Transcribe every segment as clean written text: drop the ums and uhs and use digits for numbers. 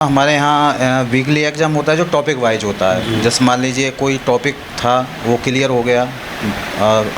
हमारे यहाँ weekly exam होता है जो टॉपिक वाइज होता है। जैसे मान लीजिए कोई टॉपिक था वो क्लियर हो गया,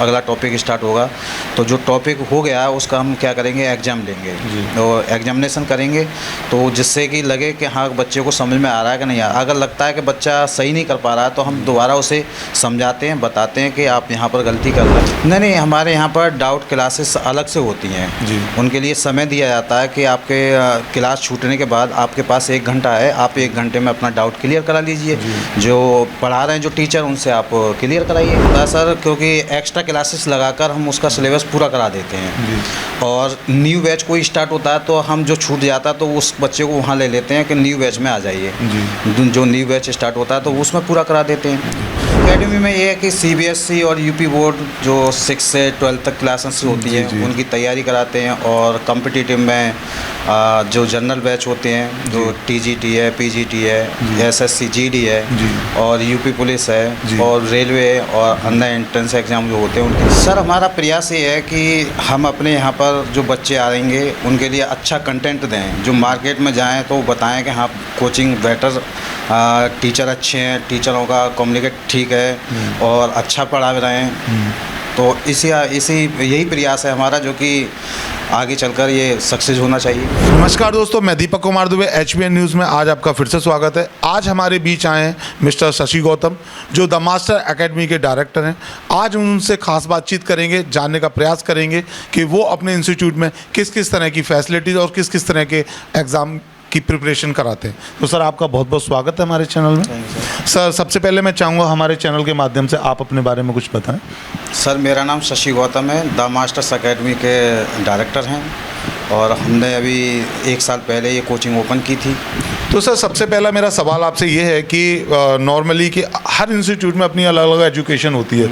अगला टॉपिक स्टार्ट होगा, तो जो टॉपिक हो गया उसका हम क्या करेंगे, एग्ज़ाम लेंगे और एग्जामिनेशन करेंगे, तो जिससे कि लगे कि हाँ बच्चे को समझ में आ रहा है कि नहीं आ रहा। अगर लगता है कि बच्चा सही नहीं कर पा रहा है तो हम दोबारा उसे समझाते हैं, बताते हैं कि आप यहाँ पर गलती कर रहे हैं। नहीं, हमारे यहाँ पर डाउट क्लासेस अलग से होती हैं। उनके लिए समय दिया जाता है कि आपके क्लास छूटने के बाद आपके पास 1 घंटा है, आप 1 घंटे में अपना डाउट क्लियर करा लीजिए। जो पढ़ा रहे हैं जो टीचर, उनसे आप क्लियर कराइए। सर क्योंकि एक्स्ट्रा क्लासेस लगाकर हम उसका सिलेबस पूरा करा देते हैं और न्यू बैच कोई स्टार्ट होता है तो हम जो छूट जाता है तो उस बच्चे को वहाँ ले लेते हैं कि न्यू बैच में आ जाइए। जो न्यू बैच स्टार्ट होता है तो उसमें पूरा करा देते हैं। एकेडमी में ये है कि सीबीएसई और यूपी बोर्ड जो 6 से 12 तक क्लासेस होती हैं उनकी तैयारी कराते हैं और कॉम्पिटिटिव में जो जनरल बैच होते हैं, जो टीजीटी है, पीजीटी है, एसएससी जीडी है और यूपी पुलिस है और रेलवे और अन्य एंट्रेंस एग्ज़ाम जो होते हैं उनके। सर हमारा प्रयास ये है कि हम अपने यहाँ पर जो बच्चे आएंगे उनके लिए अच्छा कंटेंट दें, जो मार्केट में जाएँ तो बताएँ कि हाँ कोचिंग बेटर, टीचर अच्छे हैं, टीचरों का कम्युनिकेट ठीक है और अच्छा पढ़ा रहे हैं। तो यही प्रयास है हमारा जो कि आगे चलकर ये सक्सेस होना चाहिए। नमस्कार दोस्तों, मैं दीपक कुमार दुबे, HBN न्यूज़ में आज आपका फिर से स्वागत है। आज हमारे बीच आए हैं मिस्टर शशि गौतम जो द मास्टर एकेडमी के डायरेक्टर हैं। आज उनसे खास बातचीत करेंगे, जानने का प्रयास करेंगे कि वो अपने इंस्टीट्यूट में किस किस तरह की फैसिलिटीज़ और किस किस तरह के एग्ज़ाम की प्रिपरेशन कराते हैं। तो सर आपका बहुत बहुत स्वागत है हमारे चैनल में। सर सबसे पहले मैं चाहूँगा हमारे चैनल के माध्यम से आप अपने बारे में कुछ बताएं। सर मेरा नाम शशि गौतम है, द मास्टर्स एकेडमी के डायरेक्टर हैं और हमने अभी 1 साल पहले ये कोचिंग ओपन की थी। तो सर सबसे पहला मेरा सवाल आपसे ये है कि नॉर्मली कि हर इंस्टीट्यूट में अपनी अलग अलग एजुकेशन होती है,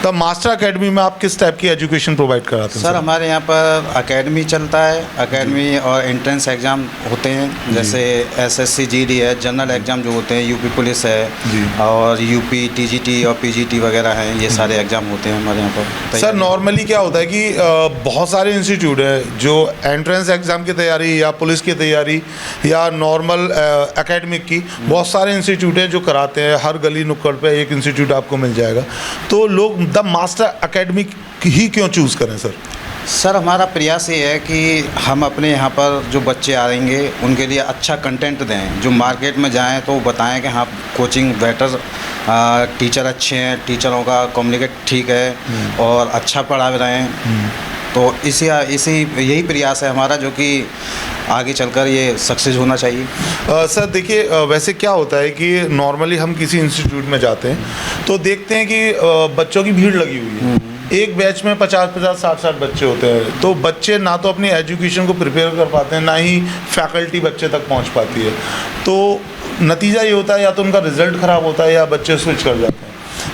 तो मास्टर एकेडमी में आप किस टाइप की एजुकेशन प्रोवाइड कराते हैं? सर हमारे यहाँ पर एकेडमी चलता है, एकेडमी और एंट्रेंस एग्ज़ाम होते हैं, जैसे एसएससी जीडी है, जनरल एग्ज़ाम जो होते हैं, यूपी पुलिस है और यूपी टीजीटी और पीजीटी वगैरह हैं, ये सारे एग्ज़ाम होते हैं हमारे यहाँ पर। सर नॉर्मली क्या होता है कि बहुत सारे इंस्टीट्यूट हैं जो एंट्रेंस एग्ज़ाम की तैयारी या पुलिस की तैयारी या नॉर्मल एकेडमिक की, बहुत सारे इंस्टीट्यूट हैं जो कराते हैं। हर गली नुक्कड़ पे एक इंस्टीट्यूट आपको मिल जाएगा, तो लोग द मास्टर एकेडमिक ही क्यों चूज़ करें सर? सर हमारा प्रयास ये है कि हम अपने यहाँ पर जो बच्चे आएंगे उनके लिए अच्छा कंटेंट दें, जो मार्केट में जाएँ तो बताएं कि हाँ कोचिंग बेटर, टीचर अच्छे हैं, टीचरों का कम्युनिकेट ठीक है और अच्छा पढ़ा रहे हैं। तो यही प्रयास है हमारा जो कि आगे चलकर ये सक्सेस होना चाहिए। सर देखिए वैसे क्या होता है कि नॉर्मली हम किसी इंस्टीट्यूट में जाते हैं तो देखते हैं कि बच्चों की भीड़ लगी हुई है। एक बैच में 50-50, 60-60 बच्चे होते हैं, तो बच्चे ना तो अपनी एजुकेशन को प्रिपेयर कर पाते हैं, ना ही फैकल्टी बच्चे तक पहुंच पाती है। तो नतीजा ये होता है या तो उनका रिजल्ट ख़राब होता है या बच्चे स्विच कर जाते हैं।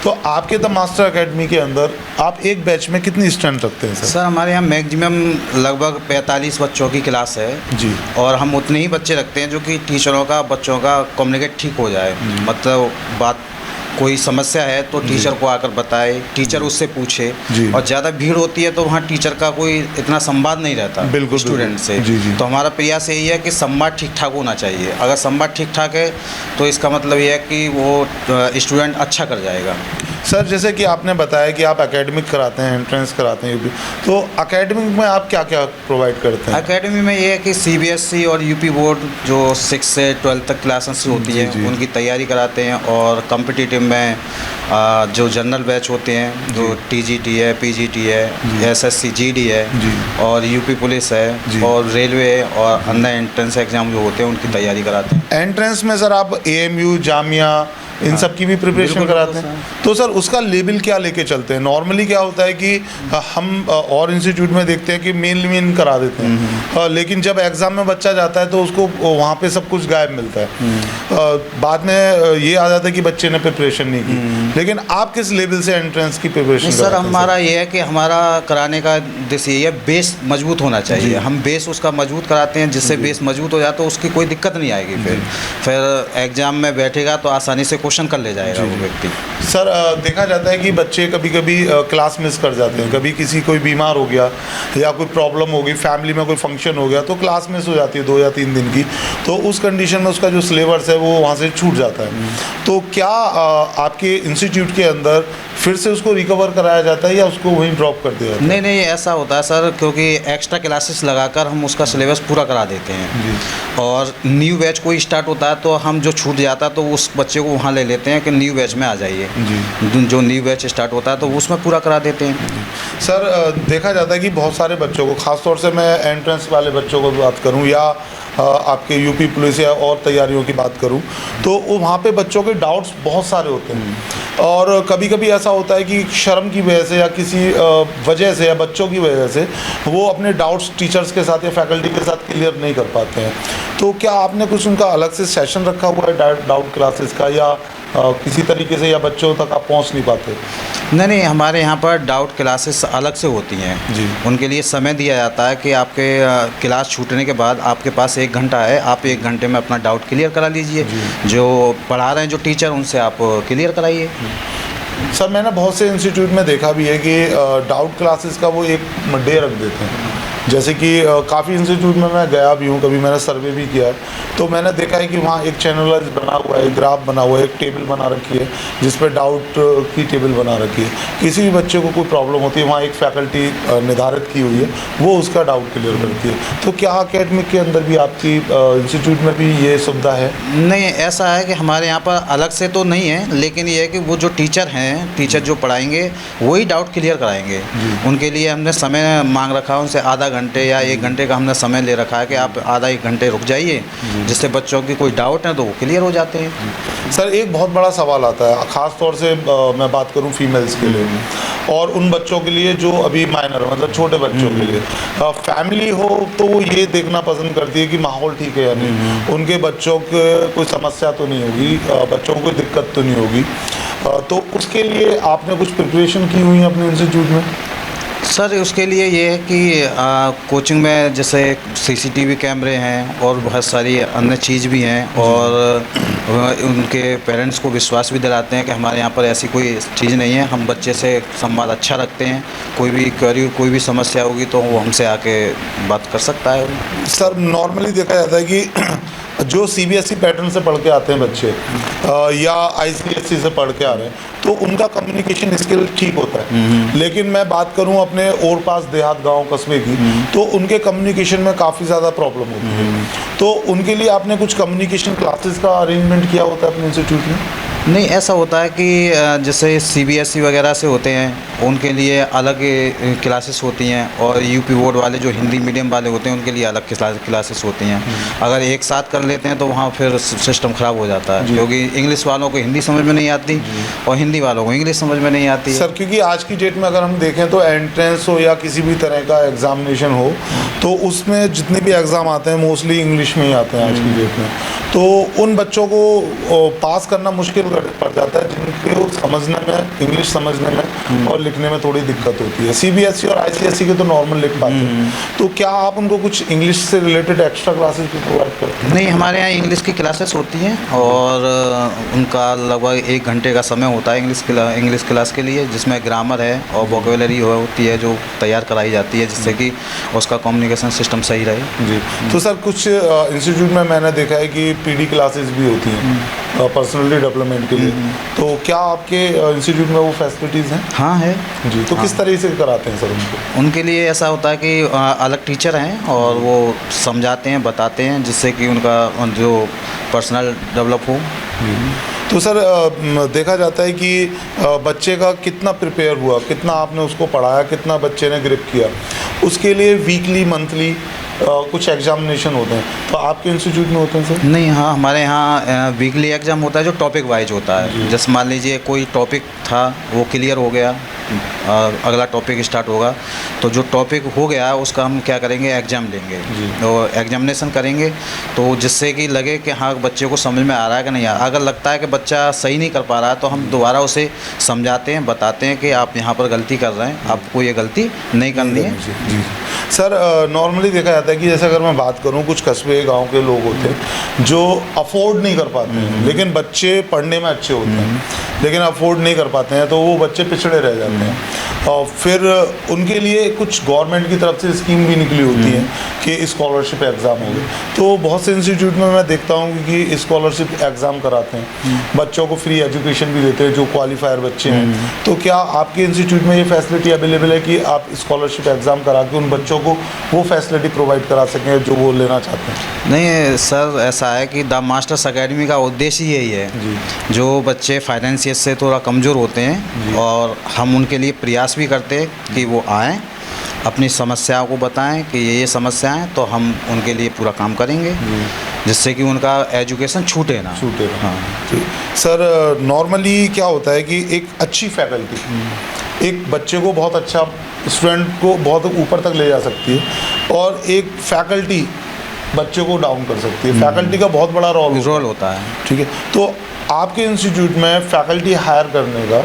तो आपके द मास्टर एकेडमी के अंदर आप एक बैच में कितनी स्ट्रेंथ रखते हैं सर? सर हमारे यहाँ मैक्सिमम लगभग 45 बच्चों की क्लास है जी, और हम उतने ही बच्चे रखते हैं जो कि टीचरों का, बच्चों का कम्युनिकेट ठीक हो जाए। मतलब बात कोई समस्या है तो टीचर को आकर बताए, टीचर उससे पूछे। और ज़्यादा भीड़ होती है तो वहाँ टीचर का कोई इतना संवाद नहीं रहता बिल्कुल स्टूडेंट से। तो हमारा प्रयास यही है कि संवाद ठीक ठाक होना चाहिए। अगर संवाद ठीक ठाक है तो इसका मतलब ये है कि वो स्टूडेंट अच्छा कर जाएगा। सर जैसे कि आपने बताया कि आप एकेडमिक कराते हैं, एंट्रेंस कराते हैं यूपी, तो एकेडमिक में आप क्या क्या प्रोवाइड करते हैं? एकेडमी में ये है कि सीबीएसई और यूपी बोर्ड जो 6 से 12 तक क्लासेस होती हैं उनकी तैयारी कराते हैं और कॉम्पिटिटिव में जो जनरल बैच होते हैं, जो टीजीटी है, पीजीटी है, एसएससी जीडी है और यूपी पुलिस है और रेलवे और अन्य एंट्रेंस एग्ज़ाम जो होते हैं उनकी तैयारी कराते हैं। एंट्रेंस में सर आप AMU, जामिया इन सब की भी प्रिपरेशन कराते हैं, तो सर उसका लेवल क्या लेके चलते हैं? नॉर्मली क्या होता है कि हम और इंस्टीट्यूट में देखते हैं कि मेन करा देते हैं, लेकिन जब एग्ज़ाम में बच्चा जाता है तो उसको वहाँ पे सब कुछ गायब मिलता है। बाद में ये आ जाता है कि बच्चे ने प्रिपरेशन नहीं की। लेकिन आप किस लेवल से एंट्रेंस की प्रिपरेशन? सर हमारा ये है कि हमारा कराने का उद्देश्य ये है, बेस मजबूत होना चाहिए। हम बेस उसका मजबूत कराते हैं, जिससे बेस मजबूत हो जाए तो उसकी कोई दिक्कत नहीं आएगी। फिर एग्ज़ाम में बैठेगा तो आसानी से क्वेश्चन कर ले जाएगा वो व्यक्ति। सर देखा जाता है कि बच्चे कभी कभी क्लास मिस कर जाते हैं, कभी किसी कोई बीमार हो गया या कोई प्रॉब्लम हो गई, फैमिली में कोई फंक्शन हो गया तो क्लास मिस हो जाती है 2 या 3 दिन की, तो उस कंडीशन में उसका जो सिलेबस है वो वहाँ से छूट जाता है। तो क्या आपके इंस्टीट्यूट के अंदर फिर से उसको रिकवर कराया जाता है या उसको वहीं ड्रॉप कर दिया जाता है? नहीं, ऐसा होता है सर, क्योंकि एक्स्ट्रा क्लासेस लगाकर हम उसका सिलेबस पूरा करा देते हैं। और न्यू बैच कोई स्टार्ट होता है तो हम जो छूट जाता है तो उस बच्चे को वहाँ ले लेते हैं कि न्यू बैच में आ जाइए। जो न्यू बैच स्टार्ट होता है तो उसमें पूरा करा देते हैं। सर देखा जाता है कि बहुत सारे बच्चों को, ख़ासतौर से मैं एंट्रेंस वाले बच्चों को बात करूं या आपके यूपी पुलिस या और तैयारियों की बात करूं, तो वहाँ पे बच्चों के डाउट्स बहुत सारे होते हैं। और कभी कभी ऐसा होता है कि शर्म की वजह से या किसी वजह से या बच्चों की वजह से वो अपने डाउट्स टीचर्स के साथ या फैकल्टी के साथ क्लियर नहीं कर पाते हैं। तो क्या आपने कुछ उनका अलग से सेशन रखा हुआ है डाउट क्लासेस का, या किसी तरीके से या बच्चों तक आप पहुंच नहीं पाते? नहीं, हमारे यहाँ पर डाउट क्लासेस अलग से होती हैं जी। उनके लिए समय दिया जाता है कि आपके क्लास छूटने के बाद आपके पास 1 घंटा है, आप 1 घंटे में अपना डाउट क्लियर करा लीजिए। जो पढ़ा रहे हैं जो टीचर, उनसे आप क्लियर कराइए। सर मैंने बहुत से इंस्टीट्यूट में देखा भी है कि डाउट क्लासेस का वो एक डे रख देते हैं। जैसे कि काफ़ी इंस्टीट्यूट में मैं गया भी हूँ, कभी मैंने सर्वे भी किया है, तो मैंने देखा है कि वहाँ एक चैनलाइज बना हुआ है, एक ग्राफ बना हुआ है, एक टेबल बना रखी है जिस पर डाउट की टेबल बना रखी है। किसी भी बच्चे को कोई प्रॉब्लम होती है, वहाँ एक फैकल्टी निर्धारित की हुई है, वो उसका डाउट क्लियर करती है। तो क्या अकेडमिक के अंदर भी आपकी इंस्टीट्यूट में भी ये सुविधा है? नहीं, ऐसा है कि हमारे यहाँ पर अलग से तो नहीं है, लेकिन ये है कि वो जो टीचर हैं, टीचर जो पढ़ाएंगे वही डाउट क्लियर कराएंगे। उनके लिए हमने समय मांग रखा है, उनसे आधा घंटे या 1 घंटे का हमने समय ले रखा है कि आप आधा 1 घंटे रुक जाइए, जिससे बच्चों की कोई डाउट है तो वो क्लियर हो जाते हैं। सर एक बहुत बड़ा सवाल आता है, ख़ास तौर से मैं बात करूं फीमेल्स के लिए और उन बच्चों के लिए जो अभी माइनर, मतलब छोटे बच्चों के लिए, फैमिली हो तो वो ये देखना पसंद करती है कि माहौल ठीक है या नहीं, उनके बच्चों के कोई समस्या तो नहीं होगी, बच्चों को कोई दिक्कत तो नहीं होगी। तो उसके लिए आपने कुछ प्रिपरेशन की हुई है अपने इंस्टीट्यूट में? सर उसके लिए ये है कि कोचिंग में जैसे सीसीटीवी कैमरे हैं और बहुत सारी अन्य चीज़ भी हैं, और उनके पेरेंट्स को विश्वास भी दिलाते हैं कि हमारे यहाँ पर ऐसी कोई चीज़ नहीं है, हम बच्चे से संवाद अच्छा रखते हैं। कोई भी क्वेरी, कोई भी समस्या होगी तो वो हमसे आके बात कर सकता है। सर नॉर्मली देखा जाता है कि जो सीबीएसई पैटर्न से पढ़ के आते हैं बच्चे या आईसीएसई से पढ़ के आ रहे हैं, तो उनका कम्युनिकेशन स्किल ठीक होता है। लेकिन मैं बात करूं अपने और पास देहात गांव कस्बे की, तो उनके कम्युनिकेशन में काफ़ी ज़्यादा प्रॉब्लम होती है। तो उनके लिए आपने कुछ कम्युनिकेशन क्लासेस का अरेंजमेंट किया होता है अपने इंस्टीट्यूट में? नहीं, ऐसा होता है कि जैसे सीबीएसई वगैरह से होते हैं उनके लिए अलग क्लासेस होती हैं, और यूपी बोर्ड वाले जो हिंदी मीडियम वाले होते हैं उनके लिए अलग क्लासेस होती हैं। अगर एक साथ कर लेते हैं तो वहाँ फिर सिस्टम ख़राब हो जाता है, क्योंकि इंग्लिश वालों को हिंदी समझ में नहीं आती और हिंदी वालों को इंग्लिश समझ में नहीं आती। सर क्योंकि आज की डेट में अगर हम देखें तो एंट्रेंस हो या किसी भी तरह का एग्जामिनेशन हो, तो उसमें जितने भी एग्ज़ाम आते हैं मोस्टली इंग्लिश में ही आते हैं आज की डेट में। तो उन बच्चों को पास करना मुश्किल पड़ जाता है जिनको समझने में, इंग्लिश समझने में और लिखने में थोड़ी दिक्कत होती है। सीबीएसई और आईसीएसई के तो नॉर्मल लिख पाते हैं। तो क्या आप उनको कुछ इंग्लिश से रिलेटेड एक्स्ट्रा क्लासेस भी प्रोवाइड करते हैं? नहीं, हमारे यहाँ इंग्लिश की क्लासेस होती हैं और उनका लगभग 1 घंटे का समय होता है इंग्लिश क्लास के लिए, जिसमें ग्रामर है और वोकेबुलरी होती है जो तैयार कराई जाती है, जिससे कि उसका कम्युनिकेशन सिस्टम सही रहे। जी। तो सर कुछ इंस्टीट्यूट में मैंने देखा है कि पीडी क्लासेस भी होती हैं पर्सनली डेवलपमेंट के लिए, तो क्या आपके इंस्टीट्यूट में वो फैसिलिटीज़ हैं? हाँ है जी। तो किस तरह से कराते हैं सर उनको? उनके लिए ऐसा होता है कि अलग टीचर हैं और वो समझाते हैं, बताते हैं, जिससे कि उनका जो पर्सनल डेवलप हो। तो सर देखा जाता है कि बच्चे का कितना प्रिपेयर हुआ, कितना आपने उसको पढ़ाया, कितना बच्चे ने ग्रिप किया, उसके लिए वीकली, मंथली कुछ एग्जामिनेशन होते हैं, तो आपके इंस्टीट्यूट में होते हैं सर? नहीं, हाँ, हमारे यहाँ वीकली एग्ज़ाम होता है जो टॉपिक वाइज होता है। जैसे मान लीजिए कोई टॉपिक था वो क्लियर हो गया, अगला टॉपिक स्टार्ट होगा, तो जो टॉपिक हो गया उसका हम क्या करेंगे, एग्ज़ाम लेंगे, तो एग्जामिनेशन करेंगे, तो जिससे कि लगे कि हाँ बच्चे को समझ में आ रहा है कि नहीं आ रहा। अगर लगता है कि बच्चा सही नहीं कर पा रहा है तो हम दोबारा उसे समझाते हैं, बताते हैं कि आप यहाँ पर गलती कर रहे हैं, आपको ये गलती नहीं करनी है। जी। सर नॉर्मली देखा जाता है कि जैसे अगर मैं बात करूं, कुछ कस्बे गांव के लोग होते हैं जो अफोर्ड नहीं कर पाते हैं, लेकिन बच्चे पढ़ने में अच्छे होते हैं, लेकिन अफोर्ड नहीं कर पाते हैं, तो वो बच्चे पिछड़े रह जाते हैं। और फिर उनके लिए कुछ गवर्नमेंट की तरफ से स्कीम भी निकली होती है कि स्कॉलरशिप एग्ज़ाम होगी। तो बहुत से इंस्टीट्यूट में मैं देखता हूँ कि स्कॉलरशिप एग्ज़ाम कराते हैं, बच्चों को फ्री एजुकेशन भी देते हैं जो क्वालिफायर बच्चे हैं। तो क्या आपके इंस्टीट्यूट में ये फैसिलिटी अवेलेबल है कि आप स्कॉलरशिप एग्ज़ाम करा के उन बच्चों को वो फैसिलिटी प्रोवाइड करा सकें जो वो लेना चाहते हैं? नहीं सर, ऐसा है कि द मास्टर्स अकेडमी का उद्देश्य यही है, जो बच्चे फाइनेंशियल से थोड़ा कमज़ोर होते हैं और हम उनके लिए प्रयास भी करते हैं कि वो आएँ, अपनी समस्याओं को बताएं कि ये समस्याएं हैं, तो हम उनके लिए पूरा काम करेंगे जिससे कि उनका एजुकेशन छूटे ना। हाँ। सर नॉर्मली क्या होता है कि एक अच्छी फैकल्टी एक बच्चे को बहुत अच्छा, स्टूडेंट को बहुत ऊपर तक ले जा सकती है, और एक फैकल्टी बच्चे को डाउन कर सकती है। फैकल्टी का बहुत बड़ा रोल होता है। ठीक है, तो आपके इंस्टीट्यूट में फैकल्टी हायर करने का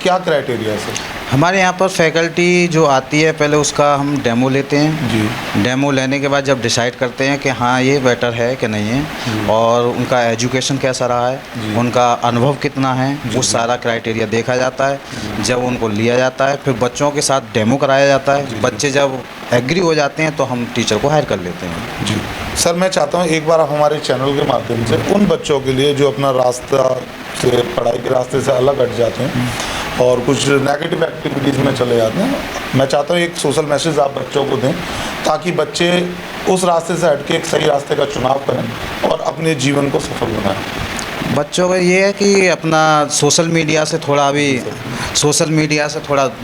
क्या क्राइटेरिया है सर? हमारे यहाँ पर फैकल्टी जो आती है, पहले उसका हम डेमो लेते हैं जी। डेमो लेने के बाद जब डिसाइड करते हैं कि हाँ ये बेटर है कि नहीं है, और उनका एजुकेशन कैसा रहा है, उनका अनुभव कितना है, वो सारा क्राइटेरिया देखा जाता है। जब उनको लिया जाता है, फिर बच्चों के साथ डेमो कराया जाता है। बच्चे जब एग्री हो जाते हैं तो हम टीचर को हायर कर लेते हैं। जी सर, मैं चाहता हूँ एक बार आप हमारे चैनल के माध्यम से उन बच्चों के लिए जो अपना रास्ता से, पढ़ाई के रास्ते से अलग हट जाते हैं और कुछ नेगेटिव एक्टिविटीज़ में चले जाते हैं, मैं चाहता हूँ एक सोशल मैसेज आप बच्चों को दें ताकि बच्चे उस रास्ते से हट के एक सही रास्ते का चुनाव करें और अपने जीवन को सफल बनाएं। बच्चों का ये है कि अपना सोशल मीडिया से थोड़ा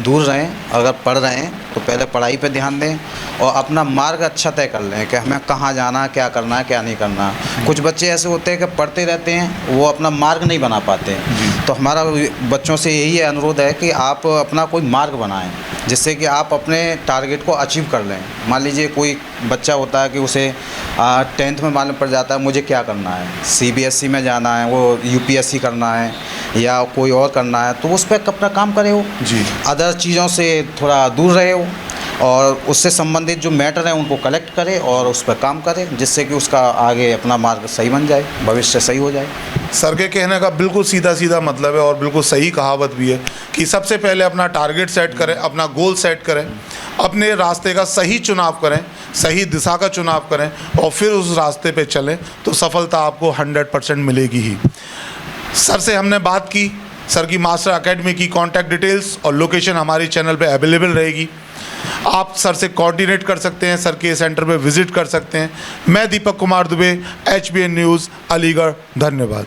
दूर रहें। अगर पढ़ रहे हैं तो पहले पढ़ाई पे ध्यान दें और अपना मार्ग अच्छा तय कर लें कि हमें कहाँ जाना है, क्या करना है, क्या नहीं करना। कुछ बच्चे ऐसे होते हैं कि पढ़ते रहते हैं, वो अपना मार्ग नहीं बना पाते। तो हमारा बच्चों से यही अनुरोध है कि आप अपना कोई मार्ग बनाएं जिससे कि आप अपने टारगेट को अचीव कर लें। मान लीजिए कोई बच्चा होता है कि उसे 10th में मालूम पड़ जाता है मुझे क्या करना है, CBSE में जाना है, वो UPSC करना है या कोई और करना है, तो उस पर अपना काम करे हो जी। अदर चीज़ों से थोड़ा दूर रहे हो और उससे संबंधित जो मैटर हैं उनको कलेक्ट करे और उस पर काम करे जिससे कि उसका आगे अपना मार्ग सही बन जाए, भविष्य सही हो जाए। सर के कहने का बिल्कुल सीधा सीधा मतलब है और बिल्कुल सही कहावत भी है कि सबसे पहले अपना टारगेट सेट करें, अपना गोल सेट करें, अपने रास्ते का सही चुनाव करें, सही दिशा का चुनाव करें और फिर उस रास्ते पे चलें तो सफलता आपको 100% मिलेगी ही। सर से हमने बात की। सर की मास्टर एकेडमी की कॉन्टैक्ट डिटेल्स और लोकेशन हमारी चैनल पे अवेलेबल रहेगी। आप सर से कोऑर्डिनेट कर सकते हैं, सर के सेंटर पे विजिट कर सकते हैं। मैं दीपक कुमार दुबे, HBN न्यूज़, अलीगढ़। धन्यवाद।